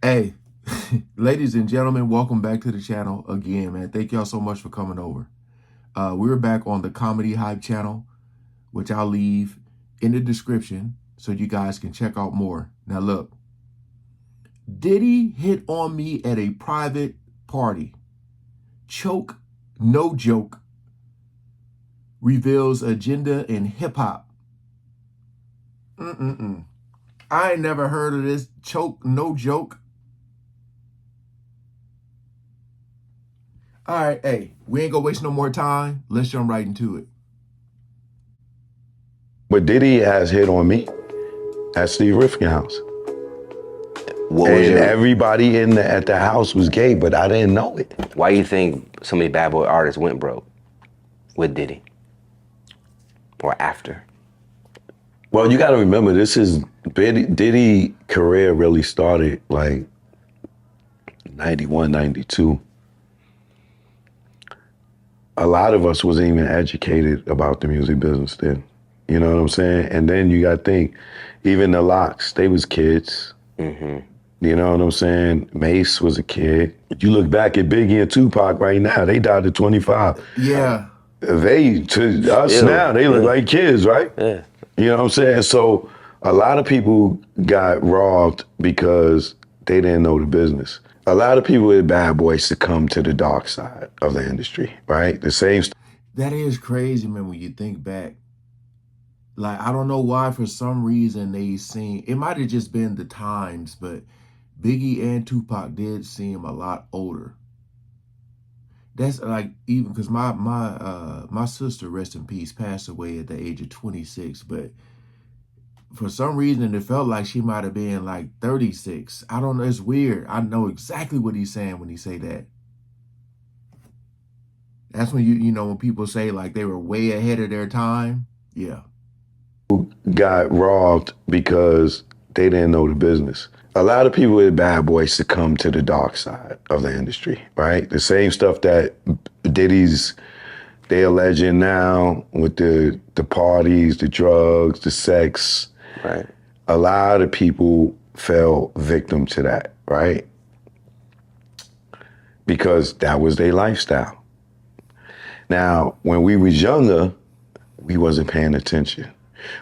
Hey, ladies and gentlemen, welcome back to the channel again, man. Thank y'all so much for coming over. We're back on the Comedy Hype channel, which I'll leave in the description so you guys can check out more. Now look, Diddy hit on me at a private party. Choke, no joke, reveals agenda in hip-hop. I ain't never heard of this. Choke, no joke. All right, hey, we ain't gonna waste no more time. Let's jump right into it. But Diddy has hit on me at Steve Rifkin's house. Everybody at the house was gay, but I didn't know it. Why do you think so many bad boy artists went broke with Diddy? Or after? Well, you gotta remember, this is Diddy career really started like 91, 92. A lot of us wasn't even educated about the music business then. You know what I'm saying? And then you gotta think, even the Locks, they was kids. You know what I'm saying? Mace was a kid. If you look back at Biggie and Tupac right now, they died at 25. Yeah. They, to us now, they look like kids, right? Yeah. You know what I'm saying? So a lot of people got robbed because they didn't know the business. A lot of people with bad boys succumb to the dark side of the industry, right? The same. That is crazy, man, when you think back. Like, I don't know why, for some reason, they seem, it might have just been the times, but Biggie and Tupac did seem a lot older. That's like, even because my sister, rest in peace, passed away at the age of 26, but for some reason, it felt like she might have been like 36. I don't know. It's weird. I know exactly what he's saying when he say that. That's when you know, when people say like they were way ahead of their time. Yeah. Got robbed because they didn't know the business. A lot of people with bad boys succumb to the dark side of the industry, right? The same stuff that they alleging now with the parties, the drugs, the sex. Right. A lot of people fell victim to that, right? Because that was their lifestyle. Now, when we was younger, we wasn't paying attention.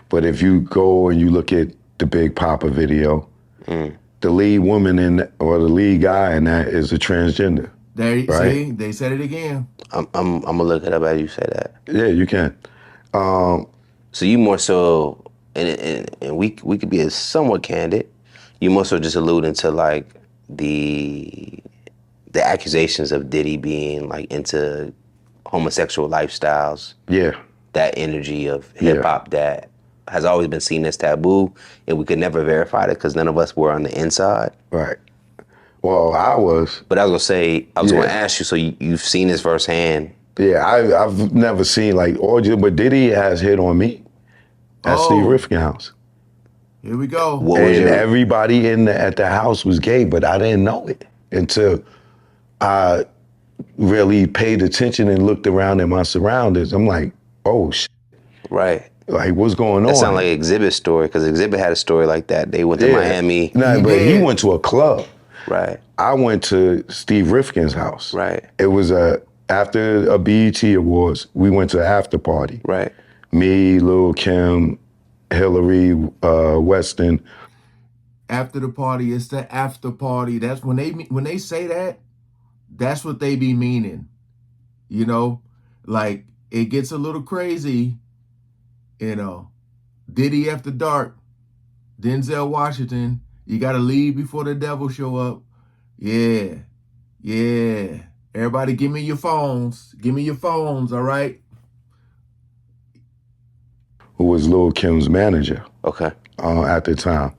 But if you go and you look at the Big Papa video, the lead woman or the lead guy in that is a transgender. There, right? See, they said it again. I'm gonna look it up as you say that. Yeah, you can. So you more so, and we could be somewhat candid. You more so just alluding to like the accusations of Diddy being like into homosexual lifestyles. Yeah. That energy of hip hop that has always been seen as taboo, and we could never verify it because none of us were on the inside. Right. Well, I was. But I was gonna say, I was gonna ask you, so you've seen this firsthand. Yeah, I've never seen like orgy, but Diddy has hit on me at Steve Rifkin's house. Here we go. And everybody at the house was gay, but I didn't know it until I really paid attention and looked around at my surroundings. I'm like, oh shit. Right. Like, what's going on? That sounds like Exhibit's story, because Exhibit had a story like that. They went to Miami. No, but he went to a club. Right. I went to Steve Rifkin's house. Right. It was after a BET Awards, we went to an after party. Right. Me, Lil' Kim, Hillary, Weston. After the party, it's the after party. That's when they say that, that's what they be meaning. You know, like it gets a little crazy. You know, Diddy After Dark, Denzel Washington, you got to leave before the devil show up. Yeah. Everybody give me your phones. Give me your phones, all right? Who was Lil' Kim's manager. Okay. At the time.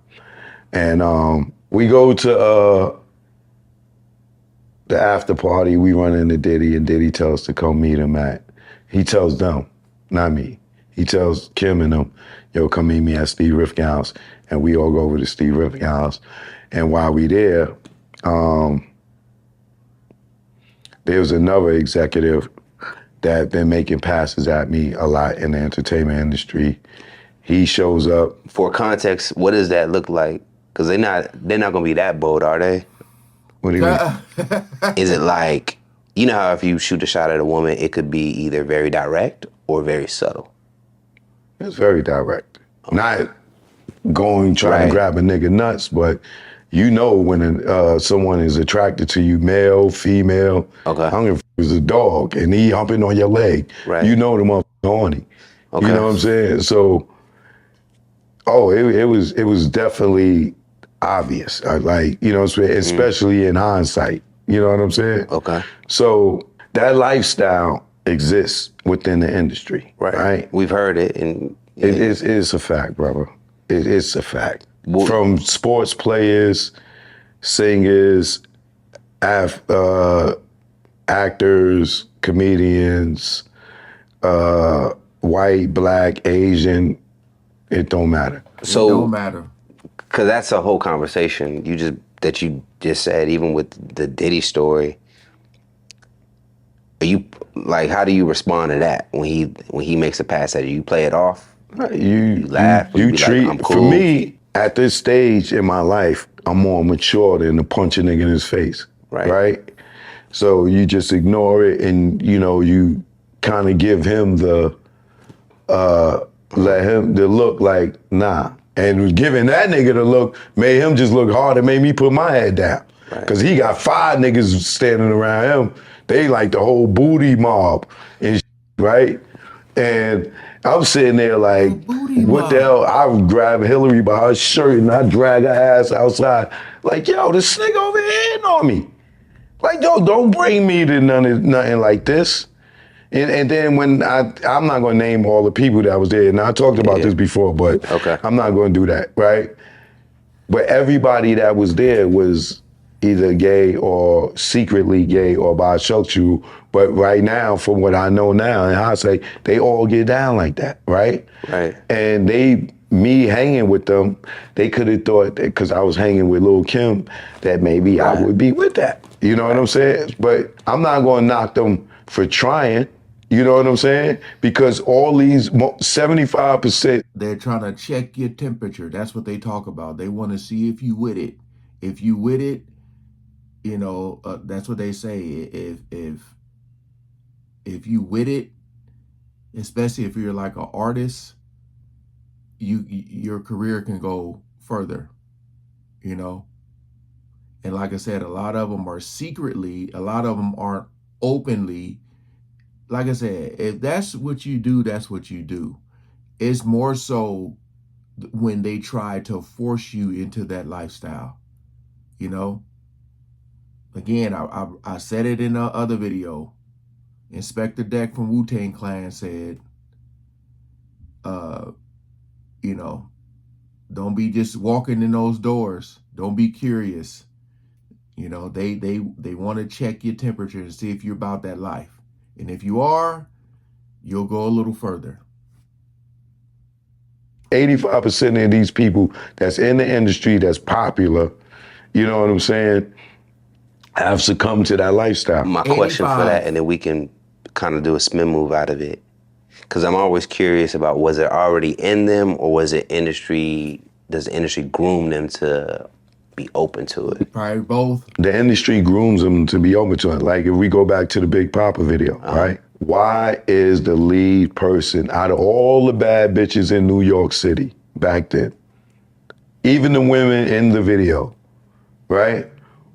And we go to the after party, we run into Diddy, and Diddy tells us to come meet him he tells them, not me. He tells Kim and them, yo, come meet me at Steve Rifkin's house. And we all go over to Steve Rifkin's house. And while we there was another executive that been making passes at me a lot in the entertainment industry. He shows up. For context, what does that look like? Because they're not gonna be that bold, are they? What do you mean? Is it like, you know how if you shoot a shot at a woman, it could be either very direct or very subtle? It's very direct. Not going trying to Right. grab a nigga nuts, but you know when someone is attracted to you, male, female. Okay. I don't give a f- it's a dog and he humping on your leg. Right. You know the motherfucker horny. Okay. You know what I'm saying? So, it was definitely obvious. Like, you know what I'm saying? Especially in hindsight. You know what I'm saying? Okay. So that lifestyle exists within the industry, right? We've heard it, and It's a fact, brother. It's a fact. Well- From sports players, singers, actors, comedians, white, black, Asian, it don't matter. so It don't matter. because that's a whole conversation you just said. Even with the Diddy story, are you like, how do you respond to that when he makes a pass at you? You play it off. You laugh, or you be like, treat "I'm for cool." me at this stage in my life, I'm more mature than to punch a nigga in his face. Right. So you just ignore it and you kind of give him the let him the look like nah. And giving that nigga the look made him just look hard and made me put my head down. Right. Cause he got 5 niggas standing around him. They like the whole booty mob and shit, right? And I'm sitting there like, booty what the mob. hell? I would grab Hillary by her shirt and I drag her ass outside. Like, yo, this nigga over here hitting on me. Like, yo, don't bring me to nothing like this. And then when I'm not going to name all the people that was there. And I talked about this before, but Okay. I'm not going to do that, right? But everybody that was there was either gay or secretly gay or bisexual. But right now, from what I know now, and I say they all get down like that, right? Right. And me hanging with them, they could have thought that because I was hanging with Lil' Kim, that maybe I would be with that. You know what I'm saying? But I'm not going to knock them for trying. You know what I'm saying? Because all these 75%. They're trying to check your temperature. That's what they talk about. They want to see if you with it. If you with it, that's what they say. If you with it, especially if you're like an artist, your career can go further. And like I said, a lot of them are secretly. A lot of them aren't openly. Like I said, if that's what you do, that's what you do. It's more so when they try to force you into that lifestyle. Again, I said it in the other video. Inspector Deck from Wu-Tang Clan said, uh, you know, don't be just walking in those doors. Don't be curious. They want to check your temperature and see if you're about that life. And if you are, you'll go a little further. 85% of these people that's in the industry that's popular, you know what I'm saying, have succumbed to that lifestyle. My question for 85. that, and then we can kind of do a spin move out of it, because I'm always curious about, was it already in them, or was it does the industry groom them to be open to it? Probably both. The industry grooms them to be open to it. Like if we go back to the Big Papa video, right? Why is the lead person out of all the bad bitches in New York City back then, even the women in the video, right?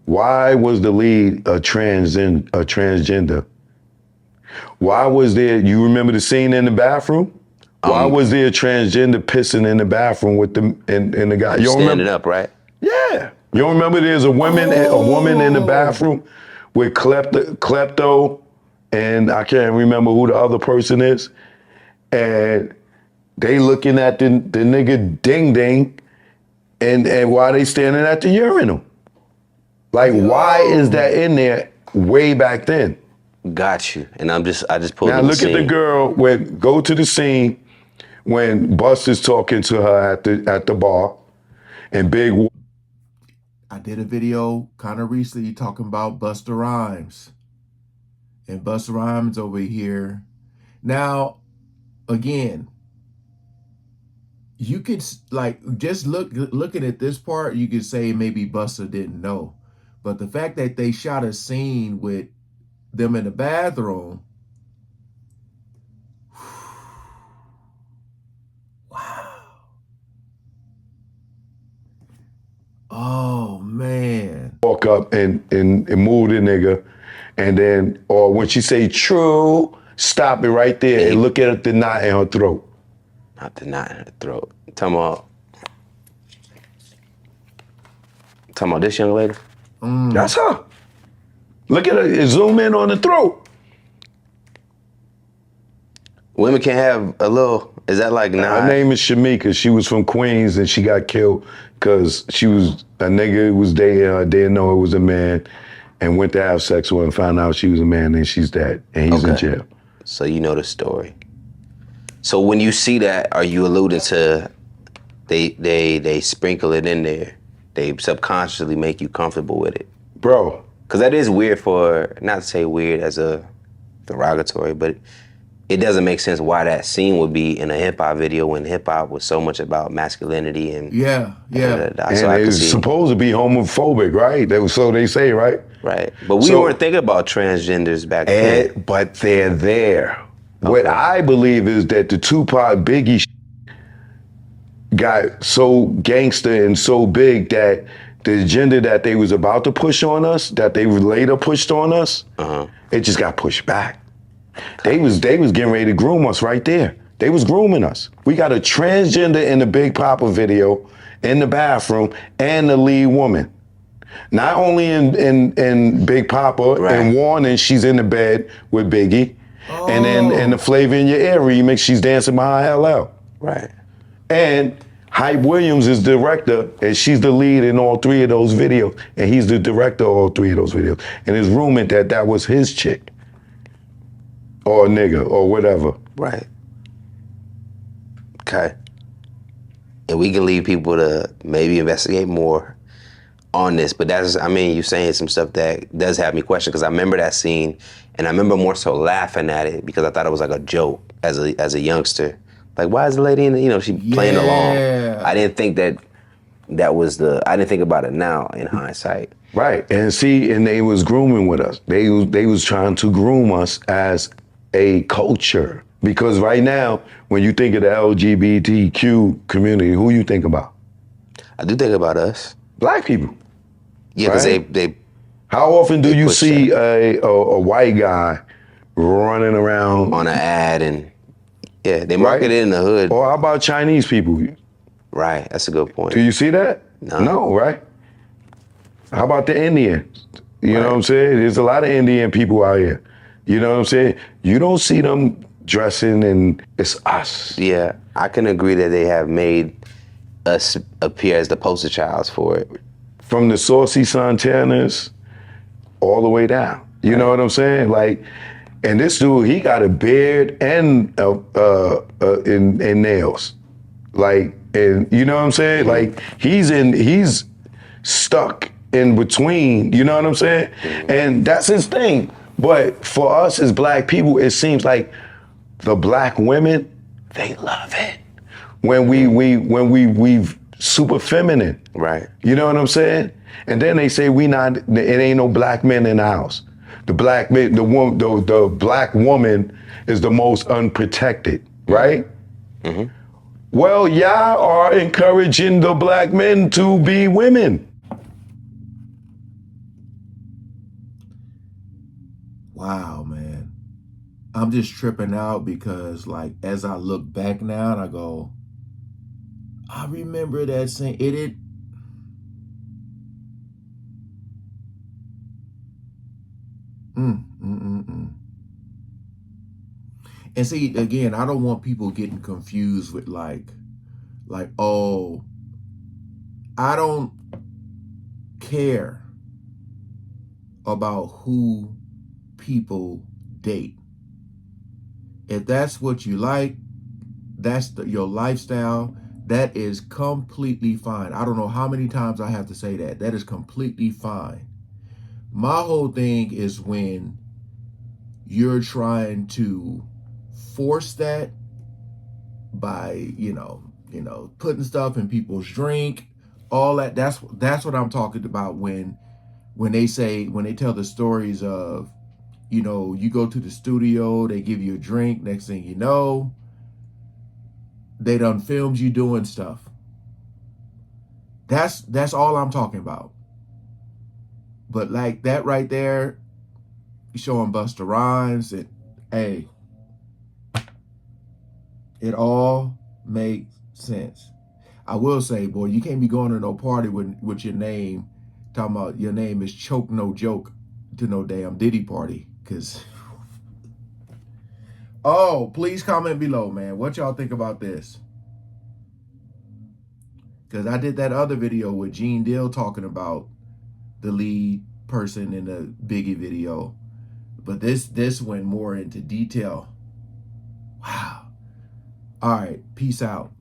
Why was the lead a transgender? Why was there, you remember the scene in the bathroom? Why was there a transgender pissing in the bathroom with the and the guy? You don't Standing remember? up, right? Yeah. You don't remember there's a woman in the bathroom with klepto, and I can't remember who the other person is. And they looking at the nigga ding ding, and why they standing at the urinal? Like, why is that in there way back then? Got you. And I just pulled Now in look at the scene. girl go to the scene when Buster's talking to her at the bar, and Big. I did a video kind of recently talking about Busta Rhymes. And Busta Rhymes over here. Now, again, you could like just looking at this part, you could say maybe Busta didn't know. But the fact that they shot a scene with them in the bathroom, wow. Oh man. Walk up and move the nigga, and then, or when she say true, stop it right there and look at the knot in her throat. Not the knot in her throat. Talking about this young lady? That's her. Look at her, zoom in on the throat. Women can't have a little, is that like not? Her name is Shamika. She was from Queens and she got killed because she was, a nigga was dating her, didn't know it was a man, and went to have sex with her and found out she was a man, and she's dead, and he's in jail. So you know the story. So when you see that, are you alluding to they sprinkle it in there? They subconsciously make you comfortable with it? Bro. Because that is weird for, not to say weird as a derogatory, but it doesn't make sense why that scene would be in a hip hop video when hip hop was so much about masculinity and yeah. And so it was supposed to be homophobic, right? That was, so they say, right? Right, but we weren't thinking about transgenders back then. But they're there. Okay. What I believe is that the Tupac Biggie got so gangster and so big that the agenda that they was about to push on us, that they later pushed on us, it just got pushed back. They was getting ready to groom us right there. They was grooming us. We got a transgender in the Big Papa video, in the bathroom, and the lead woman. Not only in Big Papa, and Warning, she's in the bed with Biggie. Oh. And then in the Flavor in Your Ear remix, she's dancing behind LL. Right. And Hype Williams is the director, and she's the lead in all three of those videos. And he's the director of all three of those videos. And it's rumored that that was his chick. Or a nigga, or whatever. Right. Okay. And we can leave people to maybe investigate more on this, but that's, I mean, you're saying some stuff that does have me question, because I remember that scene, and I remember more so laughing at it because I thought it was like a joke as a youngster. Like, why is the lady in the, she playing along? I didn't think that was I didn't think about it now in hindsight. Right, and see, and they was grooming with us. They was trying to groom us as a culture. Because right now, when you think of the LGBTQ community, who you think about? I do think about us. Black people. Yeah, because they How often do you see a white guy running around on an ad, and they market it in the hood. Or how about Chinese people? Right, that's a good point. Do you see that? No, right? How about the Indians? You know what I'm saying? There's a lot of Indian people out here. You know what I'm saying? You don't see them dressing, and it's us. Yeah, I can agree that they have made us appear as the poster childs for it. From the Saucy Santanas all the way down. You know what I'm saying? Like, and this dude, he got a beard and nails. Like, and you know what I'm saying? Like, he's stuck in between, you know what I'm saying? And that's his thing. But for us as black people, it seems like the black women, they love it. When we've super feminine. Right. You know what I'm saying? And then they say it ain't no black men in the house. The black woman is the most unprotected, right? Mm-hmm. Well, y'all are encouraging the black men to be women. Wow, man. I'm just tripping out because, like, as I look back now and I go, I remember that scene. And see, again, I don't want people getting confused with like, oh, I don't care about who people date. If that's what you like, that's your lifestyle, that is completely fine. I don't know how many times I have to say that. That is completely fine. My whole thing is when you're trying to force that by, putting stuff in people's drink, all that. That's what I'm talking about when when they tell the stories of, you know, you go to the studio, they give you a drink, next thing you know, they done filmed you doing stuff. That's all I'm talking about. But like that right there, showing Busta Rhymes, and hey, it all makes sense. I will say, boy, you can't be going to no party with your name, talking about your name is Choke No Joke, to no damn Diddy party. Cause oh, please comment below, man. What y'all think about this? Cause I did that other video with Gene Deal talking about the lead person in the Biggie video. But this went more into detail. Wow. All right, peace out.